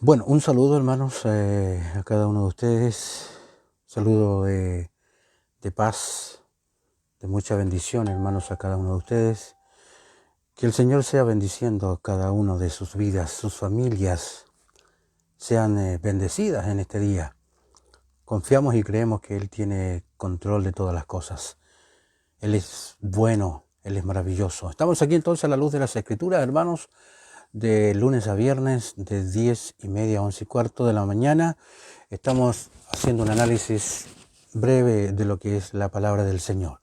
Bueno, un saludo hermanos a cada uno de ustedes, saludo de paz, de mucha bendición hermanos a cada uno de ustedes. Que el Señor sea bendiciendo a cada uno de sus vidas, sus familias sean bendecidas en este día. Confiamos y creemos que Él tiene control de todas las cosas. Él es bueno, Él es maravilloso. Estamos aquí entonces a la luz de las Escrituras, hermanos, de lunes a viernes, de 10:30 a 11:15 de la mañana. Estamos haciendo un análisis breve de lo que es la palabra del Señor.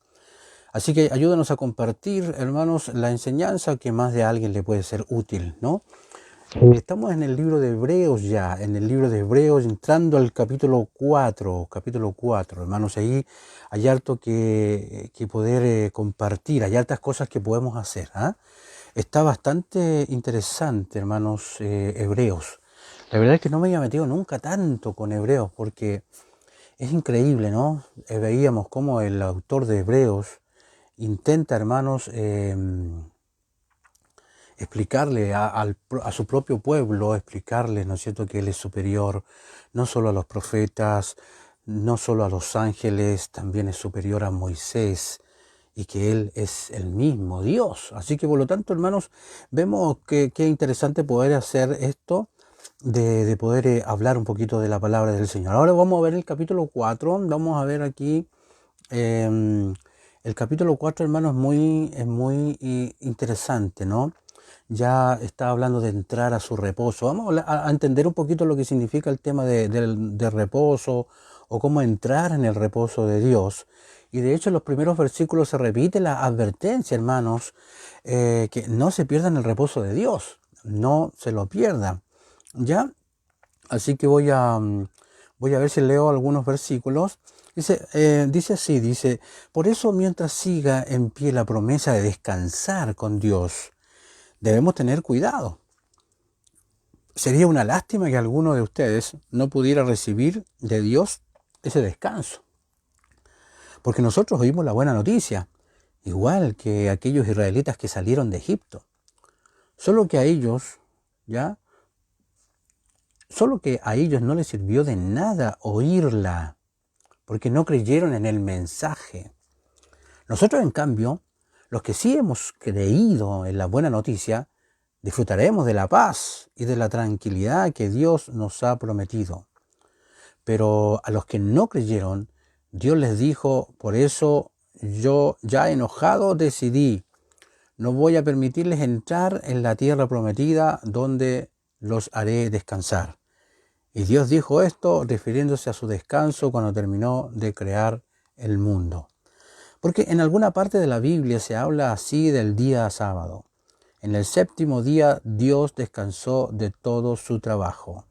Así que ayúdanos a compartir, hermanos, la enseñanza que más de alguien le puede ser útil, ¿no? Estamos en el libro de Hebreos ya, en el libro de Hebreos, entrando al capítulo 4, hermanos, ahí hay harto que poder compartir, hay hartas cosas que podemos hacer, ¿ah? Está bastante interesante, hermanos, Hebreos. La verdad es que no me había metido nunca tanto con Hebreos, porque es increíble, ¿no? Veíamos cómo el autor de Hebreos intenta, hermanos, explicarle a su propio pueblo, explicarle, ¿no es cierto?, que Él es superior, no solo a los profetas, no solo a los ángeles, también es superior a Moisés, y que Él es el mismo Dios. Así que por lo tanto, hermanos, vemos que es interesante poder hacer esto, de poder hablar un poquito de la palabra del Señor. Ahora vamos a ver el capítulo 4, vamos a ver aquí, el capítulo 4, hermanos, es muy interesante, ¿no? Ya está hablando de entrar a su reposo. Vamos a entender un poquito lo que significa el tema de reposo, o cómo entrar en el reposo de Dios. Y de hecho en los primeros versículos se repite la advertencia, hermanos, que no se pierdan el reposo de Dios, no se lo pierdan, ¿ya? Así que voy a ver si leo algunos versículos. Dice así, por eso mientras siga en pie la promesa de descansar con Dios, debemos tener cuidado. Sería una lástima que alguno de ustedes no pudiera recibir de Dios ese descanso. Porque nosotros oímos la buena noticia, igual que aquellos israelitas que salieron de Egipto. Solo que a ellos no les sirvió de nada oírla, porque no creyeron en el mensaje. Nosotros, en cambio, los que sí hemos creído en la buena noticia, disfrutaremos de la paz y de la tranquilidad que Dios nos ha prometido. Pero a los que no creyeron, Dios les dijo: por eso yo, ya enojado, decidí, no voy a permitirles entrar en la tierra prometida donde los haré descansar. Y Dios dijo esto refiriéndose a su descanso cuando terminó de crear el mundo. Porque en alguna parte de la Biblia se habla así del día sábado. En el séptimo día Dios descansó de todo su trabajo.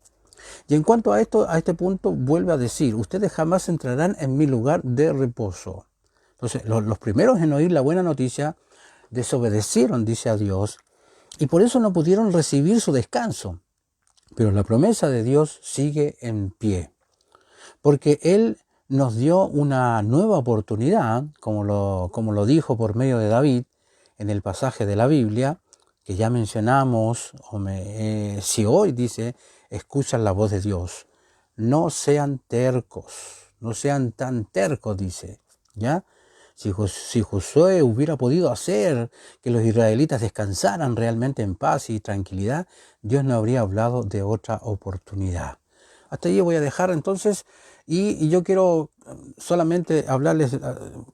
Y en cuanto a este punto, vuelve a decir: ustedes jamás entrarán en mi lugar de reposo. Entonces, los primeros en oír la buena noticia desobedecieron, dice, a Dios, y por eso no pudieron recibir su descanso. Pero la promesa de Dios sigue en pie, porque Él nos dio una nueva oportunidad, como lo dijo por medio de David en el pasaje de la Biblia que ya mencionamos. Si hoy, dice, escuchan la voz de Dios, no sean tercos, no sean tan tercos, dice, ¿ya? Si Josué hubiera podido hacer que los israelitas descansaran realmente en paz y tranquilidad, Dios no habría hablado de otra oportunidad. Hasta allí voy a dejar entonces, y yo quiero solamente hablarles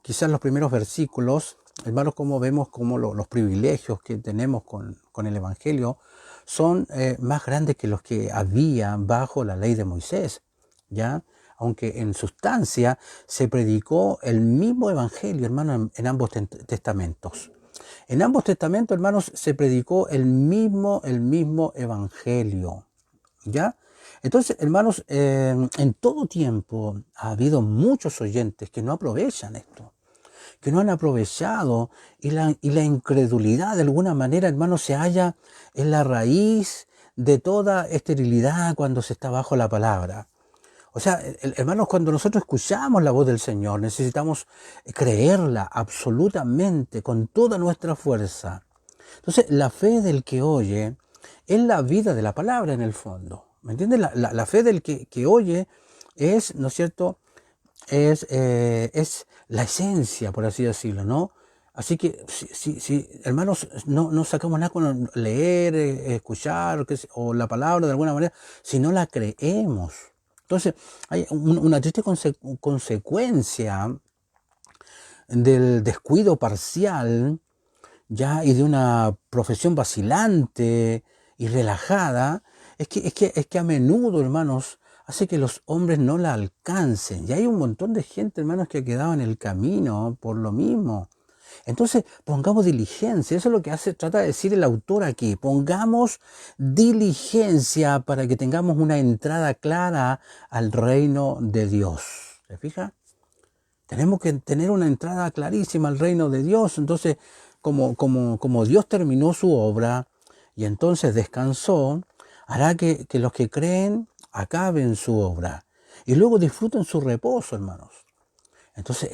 quizás los primeros versículos, hermanos, como vemos como los privilegios que tenemos con el Evangelio son más grandes que los que había bajo la ley de Moisés, ¿ya? Aunque en sustancia se predicó el mismo Evangelio, hermano, en ambos testamentos. En ambos testamentos, hermanos, se predicó el mismo Evangelio, ¿ya? Entonces, hermanos, en todo tiempo ha habido muchos oyentes que no aprovechan esto, que no han aprovechado, y la incredulidad de alguna manera, hermanos, se halla en la raíz de toda esterilidad cuando se está bajo la palabra. O sea, hermanos, cuando nosotros escuchamos la voz del Señor, necesitamos creerla absolutamente, con toda nuestra fuerza. Entonces, la fe del que oye es la vida de la palabra en el fondo. ¿Me entiendes? La fe del que oye es, ¿no es cierto? Es la esencia, por así decirlo, ¿no? Así que, si, hermanos, no sacamos nada con leer, escuchar, o la palabra de alguna manera, si no la creemos. Entonces, hay una triste consecuencia del descuido parcial, ya, y de una profesión vacilante y relajada, es que a menudo, hermanos, hace que los hombres no la alcancen. Y hay un montón de gente, hermanos, que ha quedado en el camino por lo mismo. Entonces, pongamos diligencia. Eso es lo que trata de decir el autor aquí. Pongamos diligencia para que tengamos una entrada clara al reino de Dios. ¿Se fija? Tenemos que tener una entrada clarísima al reino de Dios. Entonces, como Dios terminó su obra y entonces descansó, hará que los que creen acaben su obra y luego disfruten su reposo, hermanos. Entonces,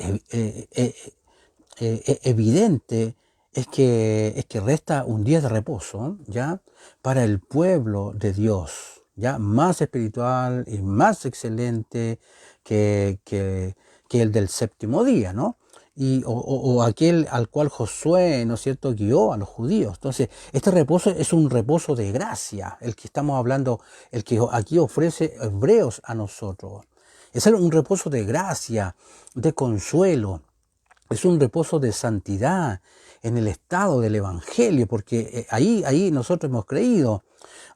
evidente es que resta un día de reposo, ¿ya? Para el pueblo de Dios, ¿ya? Más espiritual y más excelente que el del séptimo día, ¿no? O aquel al cual Josué, ¿no es cierto?, guió a los judíos. Entonces, este reposo es un reposo de gracia, el que estamos hablando, el que aquí ofrece Hebreos a nosotros. Es un reposo de gracia, de consuelo. Es un reposo de santidad en el estado del Evangelio, porque ahí nosotros hemos creído.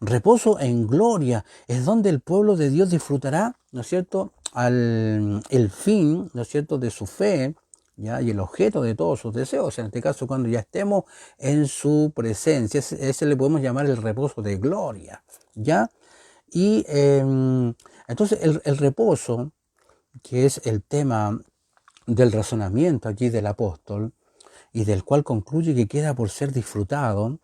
Reposo en gloria es donde el pueblo de Dios disfrutará, ¿no es cierto?, el fin, ¿no es cierto?, de su fe, ¿ya? Y el objeto de todos sus deseos. En este caso, cuando ya estemos en su presencia, ese le podemos llamar el reposo de gloria, ¿ya? Y entonces el reposo, que es el tema del razonamiento aquí del apóstol, y del cual concluye que queda por ser disfrutado,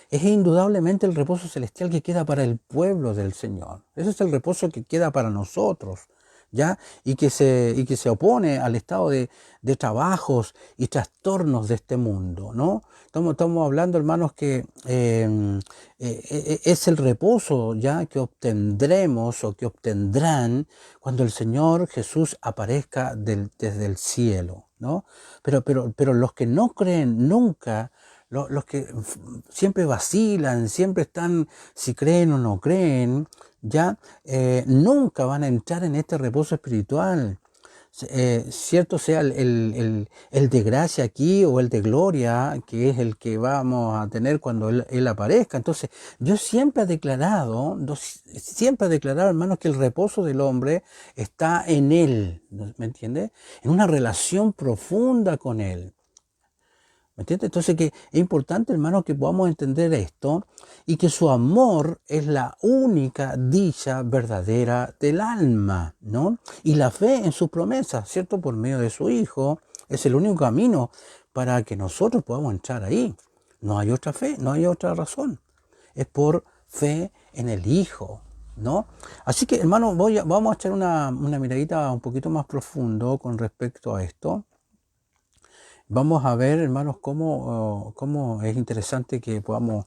es indudablemente el reposo celestial que queda para el pueblo del Señor. Ese es el reposo que queda para nosotros, ¿ya? Y que se opone al estado de trabajos y trastornos de este mundo, ¿no? Estamos hablando, hermanos, que es el reposo, ¿ya?, que obtendremos o que obtendrán cuando el Señor Jesús aparezca desde el cielo, ¿no? Pero los que no creen nunca, los que siempre vacilan, siempre están si creen o no creen, ya nunca van a entrar en este reposo espiritual. Cierto sea el de gracia aquí o el de gloria, que es el que vamos a tener cuando Él aparezca. Entonces, Dios siempre ha declarado, hermanos, que el reposo del hombre está en Él, ¿me entiende? En una relación profunda con Él. ¿Me entiendes? Entonces que es importante, hermano, que podamos entender esto y que su amor es la única dicha verdadera del alma, ¿no? Y la fe en sus promesas, ¿cierto? Por medio de su Hijo, es el único camino para que nosotros podamos entrar ahí. No hay otra fe, no hay otra razón. Es por fe en el Hijo, ¿no? Así que, hermano, vamos a echar una miradita un poquito más profundo con respecto a esto. Vamos a ver, hermanos, cómo es interesante que podamos...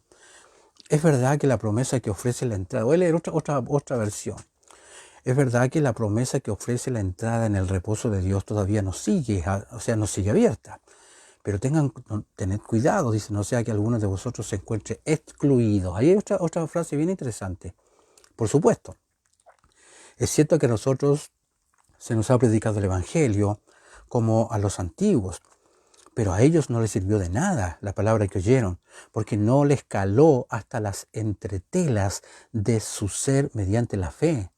Es verdad que la promesa que ofrece la entrada... Voy a leer otra versión. Es verdad que la promesa que ofrece la entrada en el reposo de Dios todavía nos sigue abierta. Pero tened cuidado, dice, no sea que alguno de vosotros se encuentre excluidos. Ahí hay otra frase bien interesante. Por supuesto, es cierto que a nosotros se nos ha predicado el Evangelio como a los antiguos, pero a ellos no les sirvió de nada la palabra que oyeron, porque no les caló hasta las entretelas de su ser mediante la fe.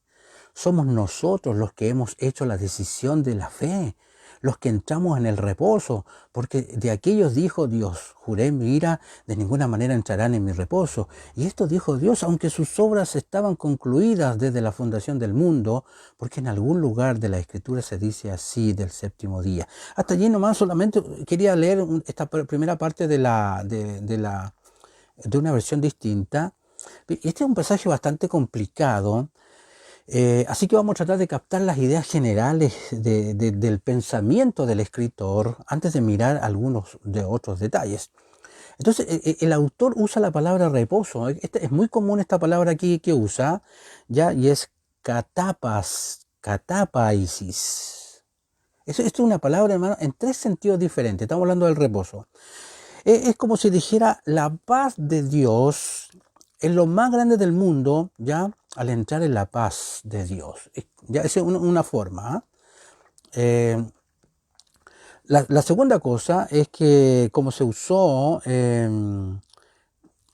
Somos nosotros los que hemos hecho la decisión de la fe, los que entramos en el reposo, porque de aquellos dijo Dios, juré en mi ira, de ninguna manera entrarán en mi reposo. Y esto dijo Dios, aunque sus obras estaban concluidas desde la fundación del mundo, porque en algún lugar de la Escritura se dice así del séptimo día. Hasta allí nomás solamente quería leer esta primera parte de una versión distinta. Este es un pasaje bastante complicado. Así que vamos a tratar de captar las ideas generales del pensamiento del escritor antes de mirar algunos de otros detalles. Entonces, el autor usa la palabra reposo. Es muy común esta palabra aquí que usa, ¿ya? Y es catapaisis. Esto es una palabra, hermano, en tres sentidos diferentes. Estamos hablando del reposo. Es como si dijera la paz de Dios en lo más grande del mundo, ¿ya? Al entrar en la paz de Dios. Ya, esa es una forma. La segunda cosa es que como se usó en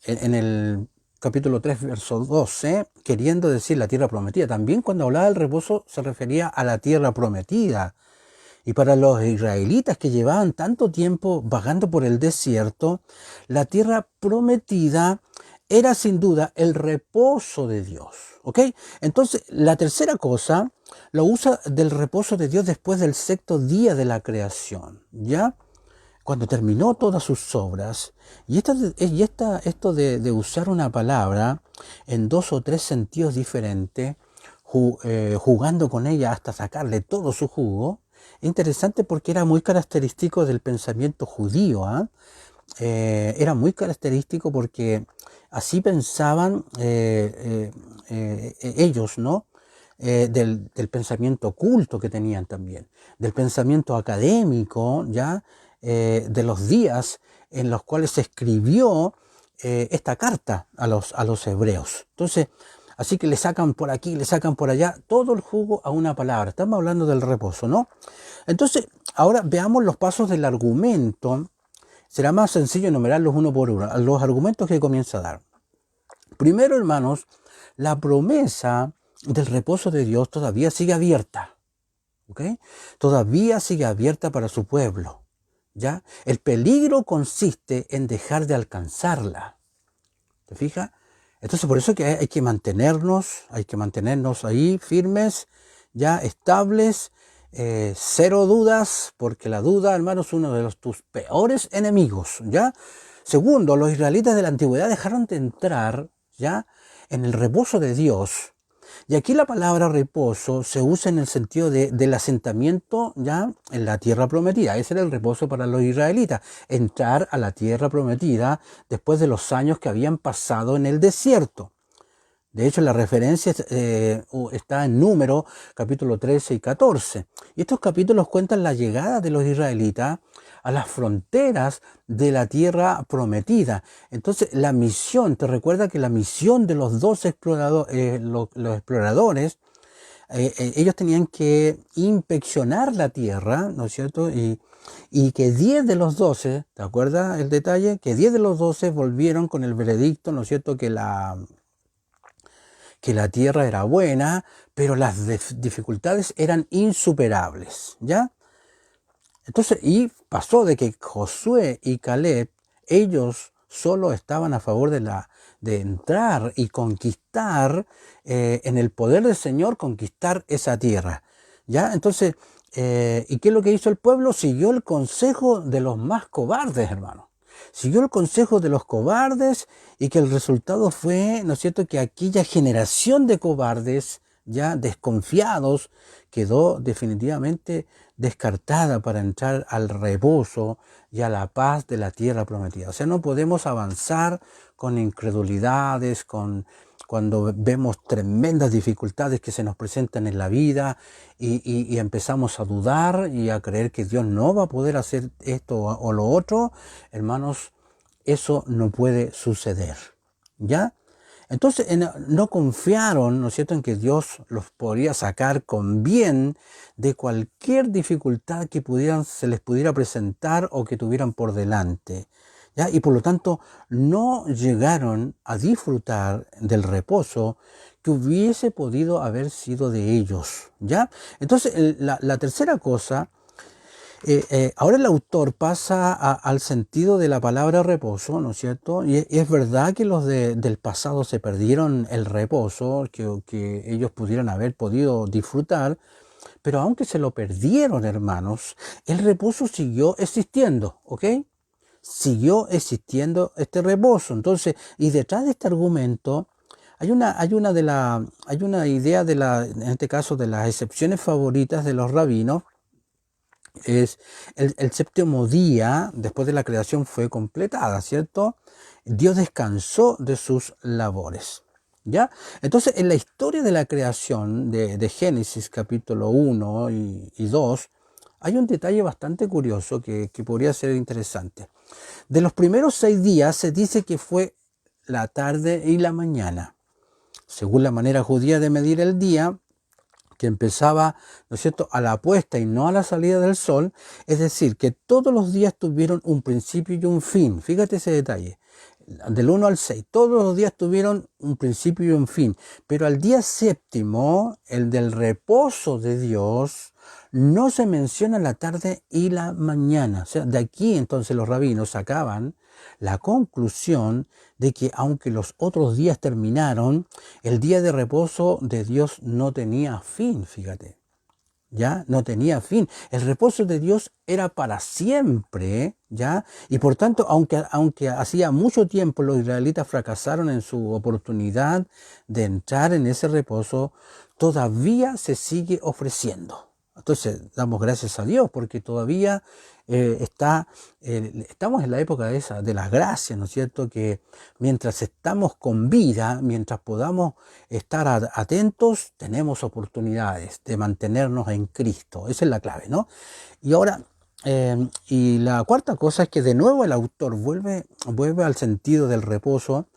el capítulo 3, verso 12, queriendo decir la tierra prometida, también cuando hablaba del reposo se refería a la tierra prometida. Y para los israelitas que llevaban tanto tiempo vagando por el desierto, la tierra prometida era sin duda el reposo de Dios. ¿Ok? Entonces, la tercera cosa lo usa del reposo de Dios después del sexto día de la creación, ¿ya? Cuando terminó todas sus obras. Y esto de usar una palabra en dos o tres sentidos diferentes, jugando con ella hasta sacarle todo su jugo, es interesante porque era muy característico del pensamiento judío. Era muy característico porque así pensaban ellos, ¿no? Del pensamiento oculto que tenían también, del pensamiento académico, ¿ya? De los días en los cuales se escribió esta carta a los hebreos. Entonces, así que le sacan por aquí, le sacan por allá, todo el jugo a una palabra. Estamos hablando del reposo, ¿no? Entonces, ahora veamos los pasos del argumento. Será más sencillo enumerarlos uno por uno, los argumentos que comienza a dar. Primero, hermanos, la promesa del reposo de Dios todavía sigue abierta. ¿Ok? Todavía sigue abierta para su pueblo. ¿Ya? El peligro consiste en dejar de alcanzarla. ¿Te fijas? Entonces, por eso que hay que mantenernos ahí firmes, ya estables, cero dudas, porque la duda, hermano, es uno de tus peores enemigos, ¿ya? Segundo, los israelitas de la antigüedad dejaron de entrar, ¿ya? En el reposo de Dios. Y aquí la palabra reposo se usa en el sentido del asentamiento, ¿ya? En la tierra prometida. Ese era el reposo para los israelitas. Entrar a la tierra prometida después de los años que habían pasado en el desierto. De hecho, la referencia está en Número, capítulo 13 y 14. Y estos capítulos cuentan la llegada de los israelitas a las fronteras de la tierra prometida. Entonces, la misión, te recuerda que la misión de los 12 los exploradores, ellos tenían que inspeccionar la tierra, ¿no es cierto? Y que 10 de los 12, ¿te acuerdas el detalle? Que 10 de los 12 volvieron con el veredicto, ¿no es cierto? Que la tierra era buena, pero las dificultades eran insuperables, ¿ya? Entonces, y pasó de que Josué y Caleb, ellos solo estaban a favor de entrar y conquistar, en el poder del Señor, conquistar esa tierra, ¿ya? Entonces, ¿y qué es lo que hizo el pueblo? Siguió el consejo de los más cobardes, hermano. Siguió el consejo de los cobardes y que el resultado fue, ¿no es cierto?, que aquella generación de cobardes, ya desconfiados, quedó definitivamente descartada para entrar al reposo y a la paz de la tierra prometida. O sea, no podemos avanzar con incredulidades, cuando vemos tremendas dificultades que se nos presentan en la vida y empezamos a dudar y a creer que Dios no va a poder hacer esto o lo otro, hermanos, eso no puede suceder, ¿ya? Entonces no confiaron, ¿no es cierto?, en que Dios los podría sacar con bien de cualquier dificultad que se les pudiera presentar o que tuvieran por delante, ¿ya? Y por lo tanto no llegaron a disfrutar del reposo que hubiese podido haber sido de ellos, ¿ya? Entonces la tercera cosa, ahora el autor pasa al sentido de la palabra reposo, ¿no es cierto? Y es verdad que los del pasado se perdieron el reposo que ellos pudieran haber podido disfrutar, pero aunque se lo perdieron, hermanos, el reposo siguió existiendo, ¿ok? Siguió existiendo este reposo. Entonces, y detrás de este argumento hay una idea en este caso, de las excepciones favoritas de los rabinos, es el séptimo día, después de la creación fue completada, ¿cierto? Dios descansó de sus labores, ¿ya? Entonces, en la historia de la creación de Génesis capítulo 1 y 2, hay un detalle bastante curioso que podría ser interesante. De los primeros 6 días se dice que fue la tarde y la mañana. Según la manera judía de medir el día, que empezaba, ¿no es cierto?, a la puesta y no a la salida del sol, es decir, que todos los días tuvieron un principio y un fin. Fíjate ese detalle. Del 1 al 6, todos los días tuvieron un principio y un fin, pero al día séptimo, el del reposo de Dios, no se menciona la tarde y la mañana. O sea, de aquí entonces los rabinos sacaban la conclusión de que aunque los otros días terminaron, el día de reposo de Dios no tenía fin, fíjate. ¿Ya? No tenía fin. El reposo de Dios era para siempre, ¿ya? Y por tanto, aunque hacía mucho tiempo los israelitas fracasaron en su oportunidad de entrar en ese reposo, todavía se sigue ofreciendo. Entonces, damos gracias a Dios porque todavía estamos en la época de las gracias, ¿no es cierto? Que mientras estamos con vida, mientras podamos estar atentos, tenemos oportunidades de mantenernos en Cristo. Esa es la clave, ¿no? Y ahora, y la cuarta cosa es que de nuevo el autor vuelve al sentido del reposo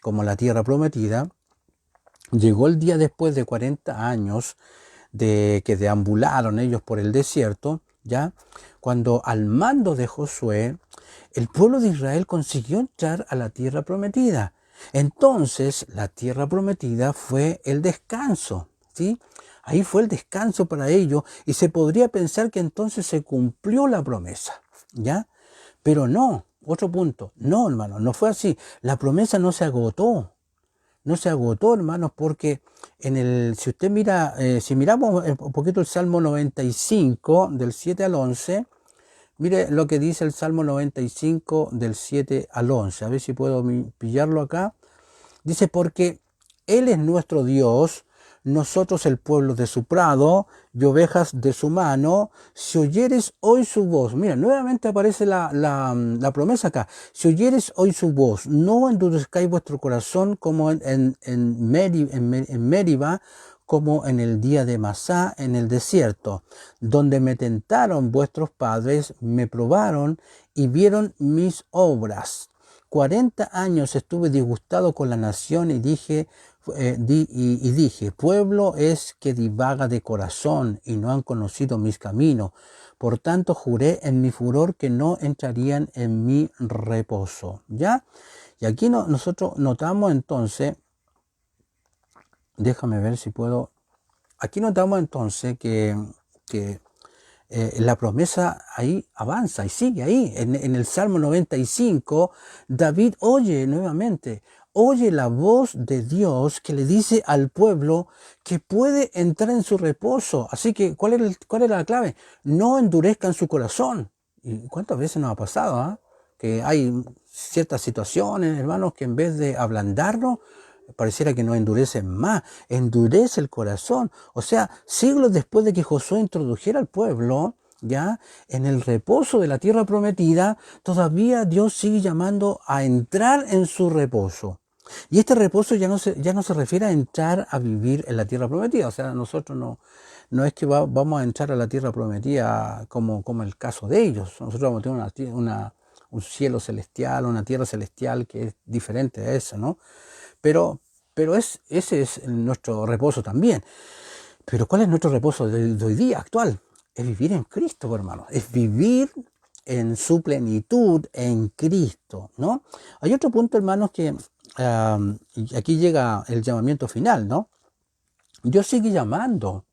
como la tierra prometida. Llegó el día después de 40 años de que deambularon ellos por el desierto, ¿ya? Cuando al mando de Josué, el pueblo de Israel consiguió entrar a la tierra prometida. Entonces, la tierra prometida fue el descanso, ¿sí? Ahí fue el descanso para ellos y se podría pensar que entonces se cumplió la promesa, ¿ya? Pero no, otro punto, no, hermano, no fue así. La promesa no se agotó. No se agotó, hermanos, porque si usted mira, si miramos un poquito el Salmo 95, del 7 al 11, mire lo que dice el Salmo 95, del 7 al 11. A ver si puedo pillarlo acá. Dice, porque Él es nuestro Dios, nosotros el pueblo de su prado y ovejas de su mano. Si oyeres hoy su voz, mira, nuevamente aparece la promesa acá. Si oyeres hoy su voz, no endurezcáis vuestro corazón como en Meriba, como en el día de Masá en el desierto, donde me tentaron vuestros padres, me probaron y vieron mis obras. 40 años estuve disgustado con la nación y dije, pueblo es que divaga de corazón y no han conocido mis caminos. Por tanto, juré en mi furor que no entrarían en mi reposo. ¿Ya? Y aquí nosotros notamos entonces, déjame ver si puedo, aquí notamos entonces que la promesa ahí avanza y sigue ahí. En el Salmo 95, David oye nuevamente, oye la voz de Dios que le dice al pueblo que puede entrar en su reposo. Así que, ¿cuál era la clave? No endurezcan su corazón. ¿Y cuántas veces nos ha pasado? Que hay ciertas situaciones, hermanos, que en vez de ablandarnos, pareciera que nos endurece más, endurece el corazón. O sea, siglos después de que Josué introdujera al pueblo, ya, en el reposo de la tierra prometida, todavía Dios sigue llamando a entrar en su reposo. Y este reposo ya no se refiere a entrar a vivir en la tierra prometida. O sea, nosotros no es que vamos a entrar a la tierra prometida como el caso de ellos. Nosotros vamos a tener un cielo celestial, una tierra celestial que es diferente a eso, ¿no? Pero ese es nuestro reposo también. Pero ¿cuál es nuestro reposo de hoy día actual? Es vivir en Cristo, hermano. Es vivir en su plenitud en Cristo, ¿no? Hay otro punto, hermanos, que y aquí llega el llamamiento final, ¿no? Dios sigue llamando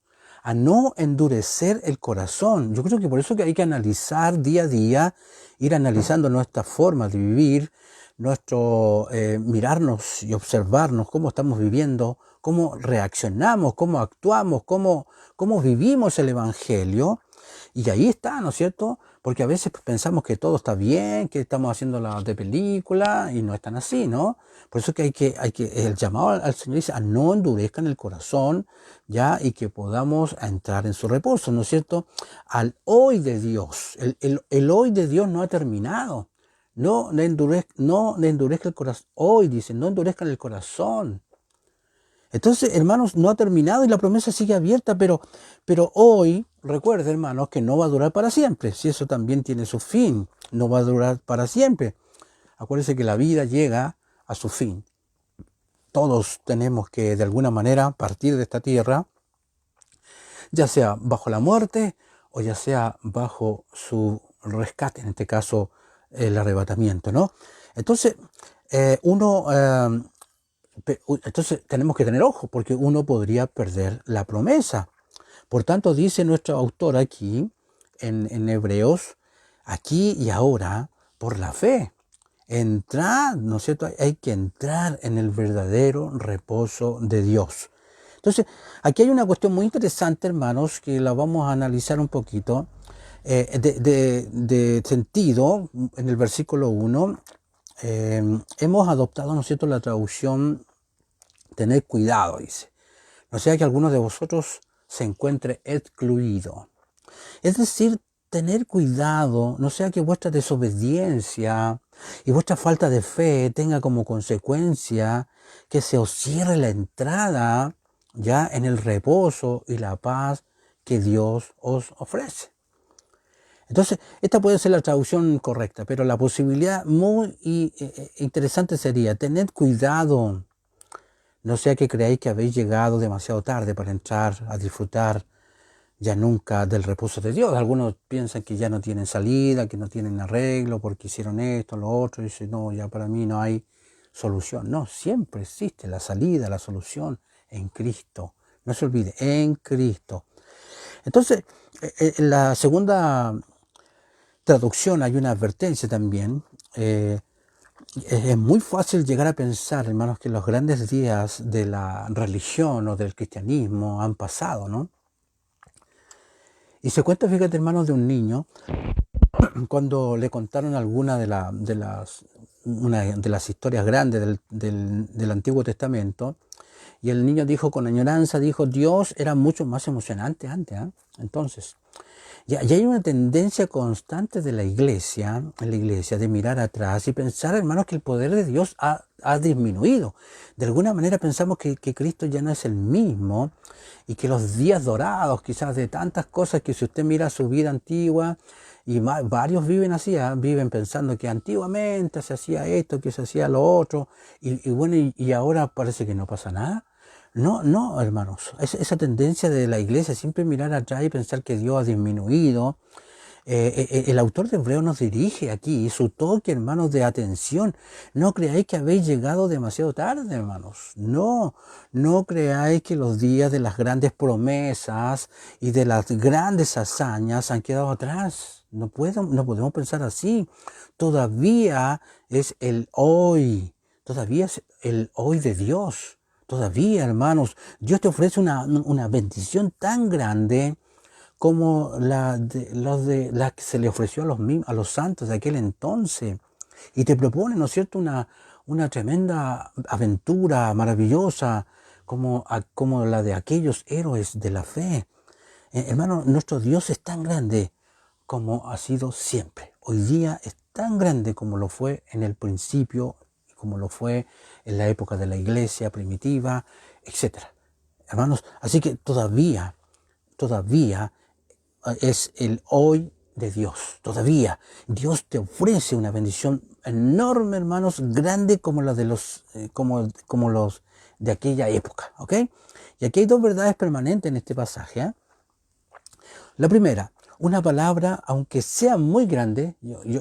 a no endurecer el corazón. Yo creo que por eso que hay que analizar día a día, ir analizando nuestra forma de vivir, mirarnos y observarnos cómo estamos viviendo, cómo reaccionamos, cómo actuamos, cómo vivimos el Evangelio. Y ahí está, ¿no es cierto? Porque a veces pensamos que todo está bien, que estamos haciendo la de película y no es tan así, ¿no? Por eso que el llamado al Señor dice a no endurezcan el corazón, ya, y que podamos entrar en su reposo, ¿no es cierto? Al hoy de Dios. El hoy de Dios no ha terminado. No le endurezca el corazón. Hoy dice, no endurezcan el corazón. Entonces, hermanos, no ha terminado y la promesa sigue abierta, pero hoy, recuerde, hermanos, que no va a durar para siempre. Si eso también tiene su fin, no va a durar para siempre. Acuérdense que la vida llega a su fin. Todos tenemos que, de alguna manera, partir de esta tierra, ya sea bajo la muerte o ya sea bajo su rescate, en este caso, el arrebatamiento, ¿no? Entonces, entonces tenemos que tener ojo porque uno podría perder la promesa. Por tanto, dice nuestro autor aquí en Hebreos, aquí y ahora, por la fe. Entrar, ¿no es cierto? Hay que entrar en el verdadero reposo de Dios. Entonces, aquí hay una cuestión muy interesante, hermanos, que la vamos a analizar un poquito, de sentido. En el versículo 1, hemos adoptado, ¿no es cierto?, la traducción tener cuidado, dice. No sea que alguno de vosotros se encuentre excluido. Es decir, tener cuidado, no sea que vuestra desobediencia y vuestra falta de fe tenga como consecuencia que se os cierre la entrada ya en el reposo y la paz que Dios os ofrece. Entonces, esta puede ser la traducción correcta, pero la posibilidad muy interesante sería tener cuidado. No sea que creáis que habéis llegado demasiado tarde para entrar a disfrutar ya nunca del reposo de Dios. Algunos piensan que ya no tienen salida, que no tienen arreglo porque hicieron esto, lo otro, y dicen, no, ya para mí no hay solución. No, siempre existe la salida, la solución en Cristo. No se olvide, en Cristo. Entonces, en la segunda traducción hay una advertencia también. Es muy fácil llegar a pensar, hermanos, que los grandes días de la religión o del cristianismo han pasado, ¿no? Y se cuenta, fíjate, hermanos, de un niño, cuando le contaron alguna una de las historias grandes del Antiguo Testamento, y el niño dijo con añoranza, dijo, Dios era mucho más emocionante antes, ¿eh? Entonces, ya hay una tendencia constante de la iglesia, en la iglesia, de mirar atrás y pensar, hermanos, que el poder de Dios ha disminuido. De alguna manera pensamos que Cristo ya no es el mismo y que los días dorados, quizás de tantas cosas que si usted mira su vida antigua, y varios viven así, ¿eh? Viven pensando que antiguamente se hacía esto, que se hacía lo otro, y bueno, y ahora parece que no pasa nada. No, no, hermanos, esa tendencia de la iglesia siempre mirar atrás y pensar que Dios ha disminuido. El autor de Hebreo nos dirige aquí su toque, hermanos, de atención. No creáis que habéis llegado demasiado tarde, hermanos. No, no creáis que los días de las grandes promesas y de las grandes hazañas han quedado atrás. No podemos pensar así. Todavía es el hoy. Todavía es el hoy de Dios. Todavía, hermanos, Dios te ofrece una bendición tan grande como la que se le ofreció a los santos de aquel entonces. Y te propone, ¿no es cierto?, una tremenda aventura maravillosa como la de aquellos héroes de la fe. Hermano, nuestro Dios es tan grande como ha sido siempre. Hoy día es tan grande como lo fue en el principio, como lo fue en la época de la iglesia primitiva, etc. Hermanos, así que todavía es el hoy de Dios. Todavía Dios te ofrece una bendición enorme, hermanos, grande como la de como los de aquella época, ¿ok? Y aquí hay dos verdades permanentes en este pasaje, ¿eh? La primera, una palabra, aunque sea muy grande,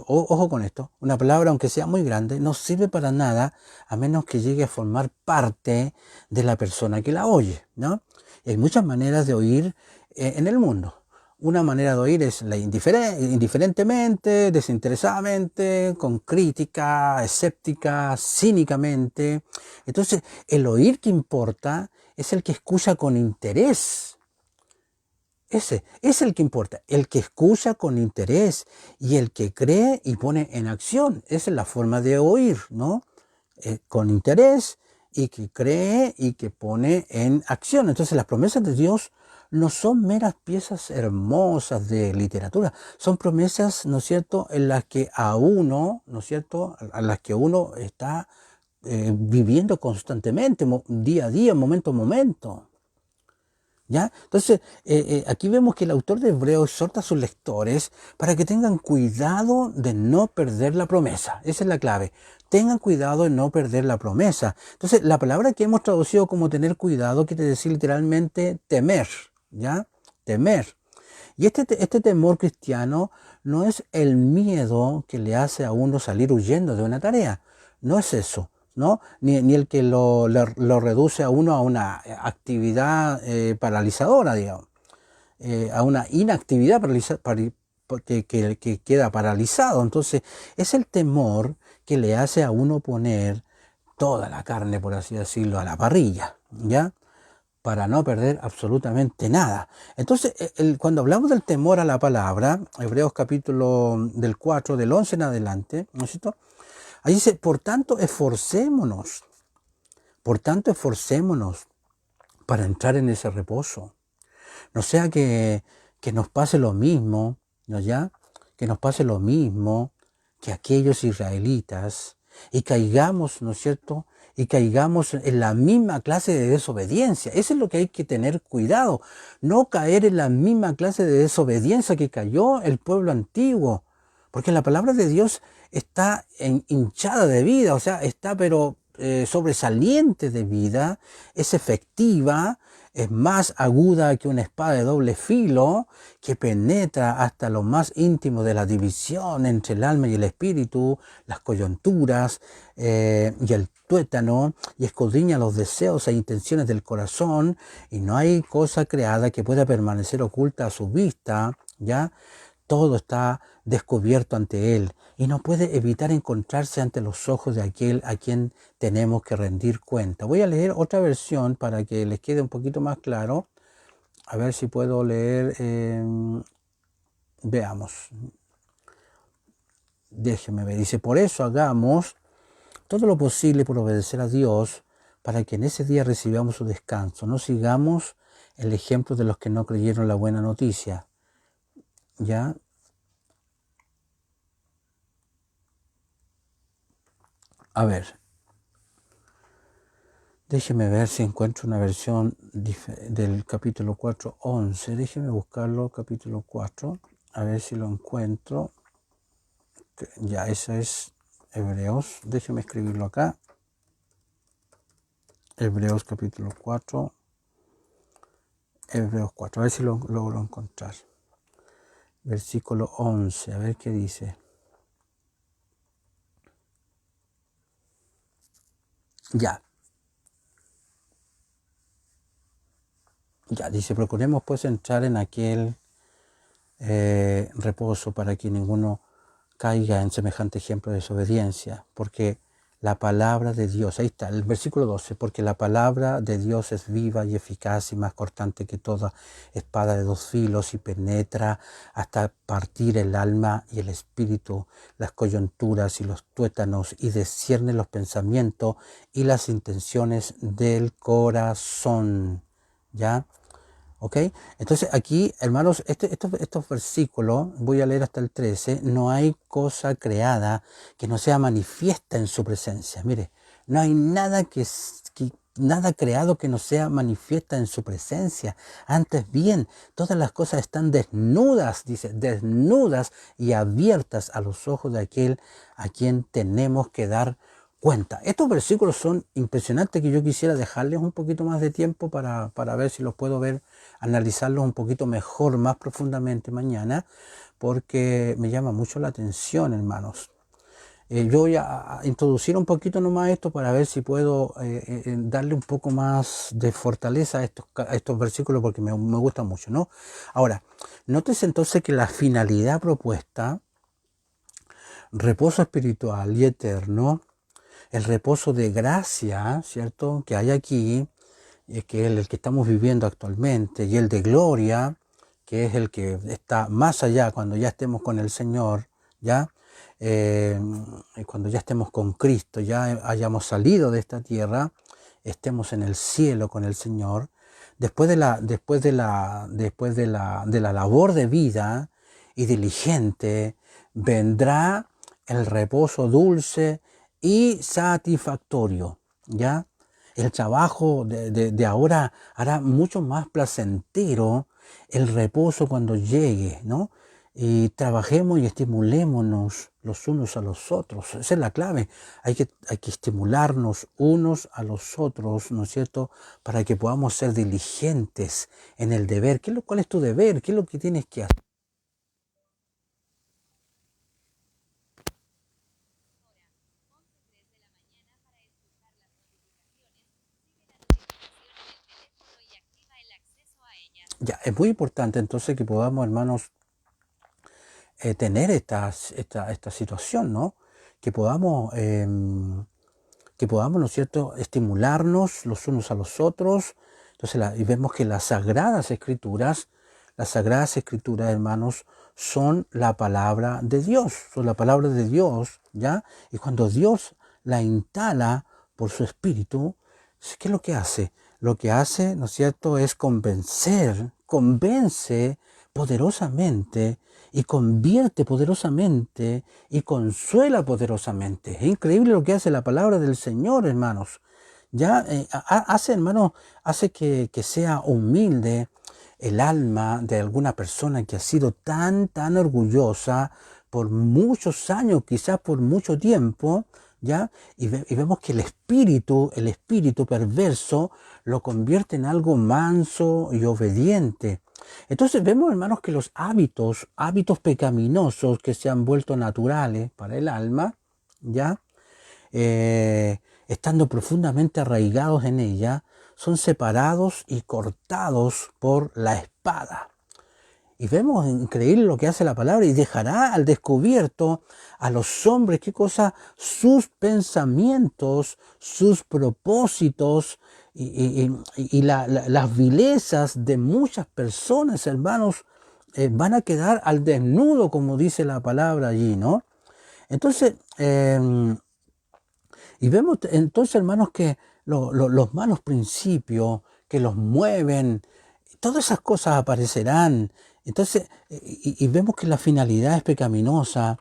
ojo con esto, una palabra, aunque sea muy grande, no sirve para nada a menos que llegue a formar parte de la persona que la oye, ¿no? Y hay muchas maneras de oír en el mundo. Una manera de oír es la indiferentemente, desinteresadamente, con crítica, escéptica, cínicamente. Entonces, el oír que importa es el que escucha con interés. Ese es el que importa, el que escucha con interés y el que cree y pone en acción. Esa es la forma de oír, ¿no? Con interés y que cree y que pone en acción. Entonces las promesas de Dios no son meras piezas hermosas de literatura, son promesas, ¿no es cierto?, en las que a uno, ¿no es cierto?, a las que uno está viviendo constantemente, día a día, momento a momento. ¿Ya? Entonces, aquí vemos que el autor de Hebreos exhorta a sus lectores para que tengan cuidado de no perder la promesa. Esa es la clave. Tengan cuidado de no perder la promesa. Entonces, la palabra que hemos traducido como tener cuidado quiere decir literalmente temer, ¿ya? Temer. Y este temor cristiano no es el miedo que le hace a uno salir huyendo de una tarea. No es eso, ¿no? Ni el que lo reduce a uno a una actividad paralizadora, digamos. A una inactividad que queda paralizado. Entonces, es el temor que le hace a uno poner toda la carne, por así decirlo, a la parrilla, ¿ya? Para no perder absolutamente nada. Entonces, cuando hablamos del temor a la palabra, Hebreos capítulo del 4, del 11 en adelante, ¿no es cierto? Ahí dice, por tanto, esforcémonos para entrar en ese reposo. No sea que nos pase lo mismo, ¿no ya? Que nos pase lo mismo que aquellos israelitas y caigamos, ¿no es cierto?, y caigamos en la misma clase de desobediencia. Eso es lo que hay que tener cuidado. No caer en la misma clase de desobediencia que cayó el pueblo antiguo. Porque la palabra de Dios está hinchada de vida, o sea, está pero sobresaliente de vida, es efectiva, es más aguda que una espada de doble filo, que penetra hasta lo más íntimo de la división entre el alma y el espíritu, las coyunturas y el tuétano, y escudriña los deseos e intenciones del corazón, y no hay cosa creada que pueda permanecer oculta a su vista, ¿ya? Todo está descubierto ante él y no puede evitar encontrarse ante los ojos de aquel a quien tenemos que rendir cuenta. Voy a leer otra versión para que les quede un poquito más claro. A ver si puedo leer. Veamos. Déjeme ver. Dice, por eso hagamos todo lo posible por obedecer a Dios para que en ese día recibamos su descanso. No sigamos el ejemplo de los que no creyeron la buena noticia. ¿Ya? A ver, déjeme ver si encuentro una versión del capítulo 4, 11. Déjeme buscarlo, capítulo 4, a ver si lo encuentro. Ya, eso es Hebreos. Déjeme escribirlo acá. Hebreos capítulo 4. Hebreos 4, a ver si lo logro encontrar. Versículo 11, a ver qué dice. Ya. Ya, dice, procuremos pues entrar en aquel reposo para que ninguno caiga en semejante ejemplo de desobediencia, porque la palabra de Dios, ahí está, el versículo 12, porque la palabra de Dios es viva y eficaz y más cortante que toda espada de dos filos y penetra hasta partir el alma y el espíritu, las coyunturas y los tuétanos y discierne los pensamientos y las intenciones del corazón. ¿Ya? ¿Ok? Entonces aquí, hermanos, estos versículos, voy a leer hasta el 13, no hay cosa creada que no sea manifiesta en su presencia. Mire, no hay nada creado que no sea manifiesta en su presencia. Antes bien, todas las cosas están desnudas, dice, desnudas y abiertas a los ojos de aquel a quien tenemos que dar cuenta. Estos versículos son impresionantes que yo quisiera dejarles un poquito más de tiempo para ver si los puedo ver, analizarlos un poquito mejor, más profundamente mañana, porque me llama mucho la atención, hermanos. Yo voy a introducir un poquito nomás esto para ver si puedo darle un poco más de fortaleza a estos versículos porque me gustan mucho, ¿no? Ahora, nótese entonces que la finalidad propuesta, reposo espiritual y eterno, el reposo de gracia, ¿cierto?, que hay aquí, que es el que estamos viviendo actualmente, y el de gloria, que es el que está más allá cuando ya estemos con el Señor, ¿ya? Cuando ya estemos con Cristo, ya hayamos salido de esta tierra, estemos en el cielo con el Señor, después de la labor de vida y diligente, vendrá el reposo dulce y satisfactorio, ¿ya? El trabajo de ahora hará mucho más placentero el reposo cuando llegue, ¿no? Y trabajemos y estimulémonos los unos a los otros. Esa es la clave. Hay que estimularnos unos a los otros, ¿no es cierto? Para que podamos ser diligentes en el deber. ¿Cuál es tu deber? ¿Qué es lo que tienes que hacer? Ya, es muy importante entonces que podamos, hermanos, tener esta situación, ¿no? Que podamos, ¿no es cierto?, estimularnos los unos a los otros. Entonces, y vemos que las Sagradas Escrituras, hermanos, son la palabra de Dios, ¿ya? Y cuando Dios la instala por su Espíritu, ¿qué es lo que hace? Lo que hace, ¿no es cierto?, es convence poderosamente y convierte poderosamente y consuela poderosamente. Es increíble lo que hace la palabra del Señor, hermanos. Ya hace que sea humilde el alma de alguna persona que ha sido tan orgullosa por muchos años, quizás por mucho tiempo, ¿ya? Y vemos que el espíritu perverso lo convierte en algo manso y obediente. Entonces vemos, hermanos, que los hábitos pecaminosos que se han vuelto naturales para el alma, ¿ya? Estando profundamente arraigados en ella, son separados y cortados por la espada. Y vemos increíble lo que hace la palabra, y dejará al descubierto a los hombres, ¿qué cosa? Sus pensamientos, sus propósitos y las vilezas de muchas personas, hermanos, van a quedar al desnudo, como dice la palabra allí, ¿no? Entonces, y vemos entonces, hermanos, que los malos principios que los mueven, todas esas cosas aparecerán. Entonces, y vemos que la finalidad es pecaminosa,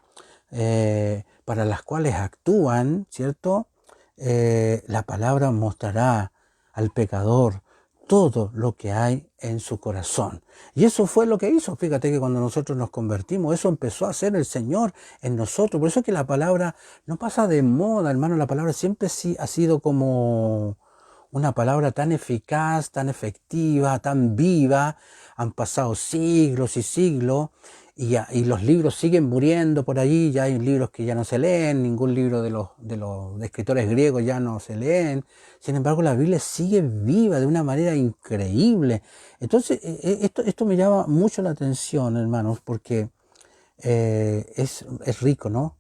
para las cuales actúan, ¿cierto? La palabra mostrará al pecador todo lo que hay en su corazón. Y eso fue lo que hizo. Fíjate que cuando nosotros nos convertimos, eso empezó a hacer el Señor en nosotros. Por eso es que la palabra no pasa de moda, hermano. La palabra siempre sí ha sido como una palabra tan eficaz, tan efectiva, tan viva. Han pasado siglos y siglos y los libros siguen muriendo por allí. Ya hay libros que ya no se leen, ningún libro de los escritores griegos ya no se leen. Sin embargo, la Biblia sigue viva de una manera increíble. Entonces, esto me llama mucho la atención, hermanos, porque es rico, ¿no?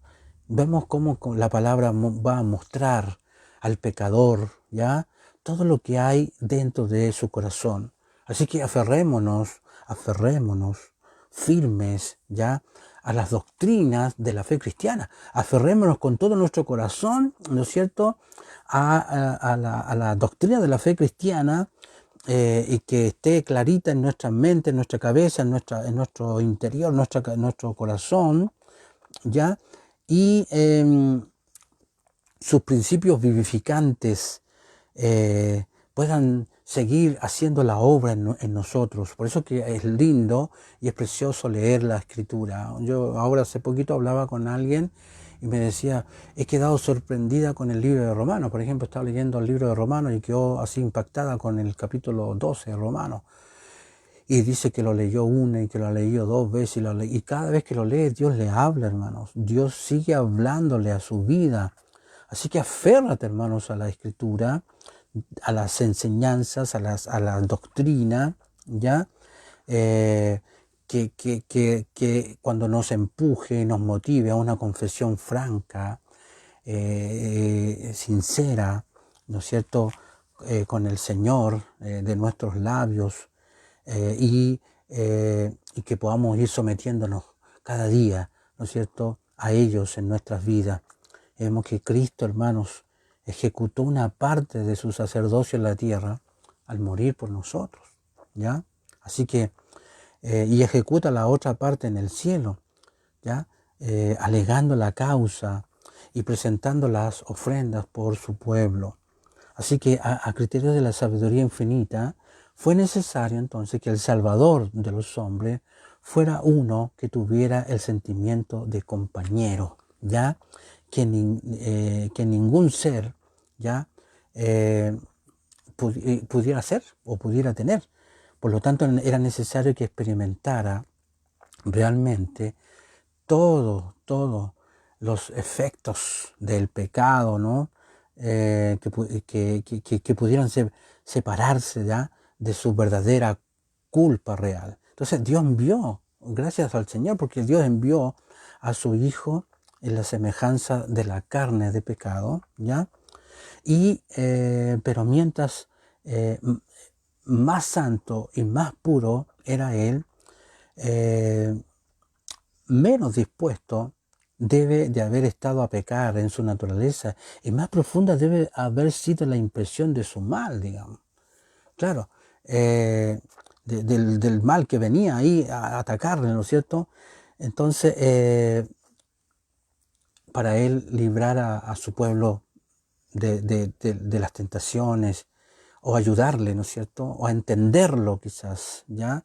Vemos cómo la palabra va a mostrar al pecador, ¿ya? Todo lo que hay dentro de su corazón. Así que aferrémonos firmes, ¿ya? A las doctrinas de la fe cristiana. Aferrémonos con todo nuestro corazón, ¿no es cierto?, a la doctrina de la fe cristiana, y que esté clarita en nuestra mente, en nuestra cabeza, en nuestro interior, nuestro corazón, ¿ya? Y sus principios vivificantes puedan seguir haciendo la obra en nosotros. Por eso que es lindo y es precioso leer la Escritura. Yo ahora hace poquito hablaba con alguien y me decía, he quedado sorprendida con el libro de Romanos. Por ejemplo, estaba leyendo el libro de Romanos y quedó así impactada con el capítulo 12 de Romanos. Y dice que lo leyó una y que lo leyó dos veces y cada vez que lo lee Dios le habla, hermanos. Dios sigue hablándole a su vida. Así que aférrate, hermanos, a la Escritura, a las enseñanzas, a la doctrina, ¿ya? Que cuando nos empuje, nos motive a una confesión franca, sincera, ¿no es cierto?, con el Señor, de nuestros labios, y y que podamos ir sometiéndonos cada día, ¿no es cierto?, a ellos en nuestras vidas. Vemos que Cristo, hermanos, ejecutó una parte de su sacerdocio en la tierra al morir por nosotros, ¿ya? Así que, y ejecuta la otra parte en el cielo, ¿ya? Alegando la causa y presentando las ofrendas por su pueblo. Así que a criterio de la sabiduría infinita, fue necesario entonces que el Salvador de los hombres fuera uno que tuviera el sentimiento de compañero, ¿ya? Que ningún ser, ¿ya? Pudiera ser o pudiera tener. Por lo tanto, era necesario que experimentara realmente todos los efectos del pecado, ¿no? Que pudieran separarse ya de su verdadera culpa real. Entonces Dios envió, gracias al Señor, porque Dios envió a su Hijo en la semejanza de la carne de pecado, ¿ya? Y, pero mientras más santo y más puro era Él, menos dispuesto debe de haber estado a pecar en su naturaleza, y más profunda debe haber sido la impresión de su mal, digamos. Claro, del mal que venía ahí a atacarle, ¿no es cierto? Entonces, para él librar a su pueblo de las tentaciones, o ayudarle, ¿no es cierto? O a entenderlo quizás, ¿ya?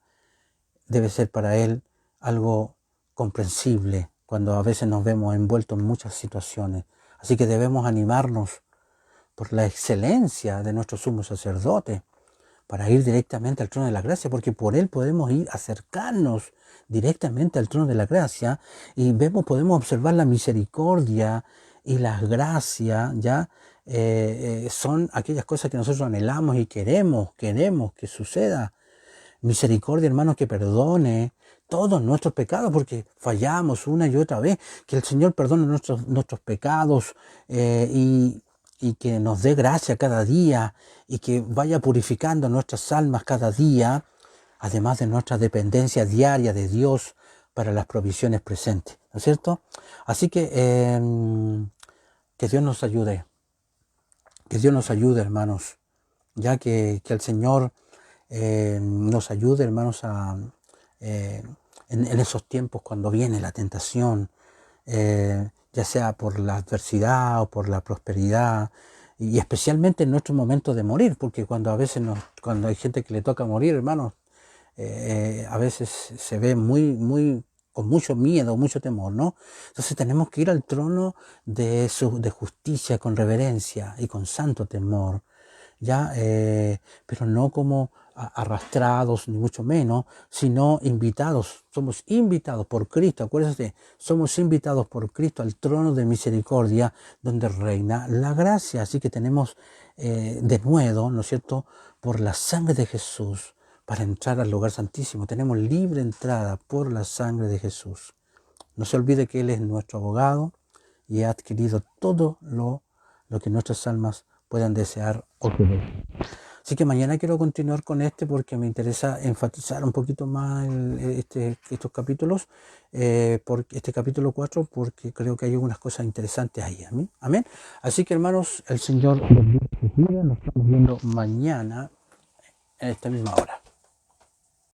Debe ser para él algo comprensible cuando a veces nos vemos envueltos en muchas situaciones. Así que debemos animarnos por la excelencia de nuestro sumo sacerdote para ir directamente al trono de la gracia, porque por él podemos ir acercarnos directamente al trono de la gracia y podemos observar la misericordia y la gracia, ¿ya? Son aquellas cosas que nosotros anhelamos y queremos que suceda. Misericordia, hermanos, que perdone todos nuestros pecados, porque fallamos una y otra vez. Que el Señor perdone nuestros pecados y que nos dé gracia cada día y que vaya purificando nuestras almas cada día, además de nuestra dependencia diaria de Dios para las provisiones presentes, ¿no es cierto? Así que Dios nos ayude, hermanos, ya que el Señor nos ayude, hermanos, en esos tiempos cuando viene la tentación, ya sea por la adversidad o por la prosperidad, y especialmente en nuestro momento de morir, porque cuando hay gente que le toca morir, hermanos, a veces se ve con mucho miedo, mucho temor, ¿no? Entonces tenemos que ir al trono de justicia con reverencia y con santo temor, ¿ya? Pero no como arrastrados, ni mucho menos, sino invitados. Somos invitados por Cristo, acuérdense, somos invitados por Cristo al trono de misericordia donde reina la gracia. Así que tenemos de nuevo, ¿no es cierto?, por la sangre de Jesús para entrar al lugar santísimo. Tenemos libre entrada por la sangre de Jesús. No se olvide que Él es nuestro abogado y ha adquirido todo lo que nuestras almas puedan desear o querer. Así que mañana quiero continuar con porque me interesa enfatizar un poquito más estos capítulos, porque este capítulo 4, porque creo que hay algunas cosas interesantes ahí. Amén. Así que, hermanos, el Señor nos estamos viendo mañana en esta misma hora.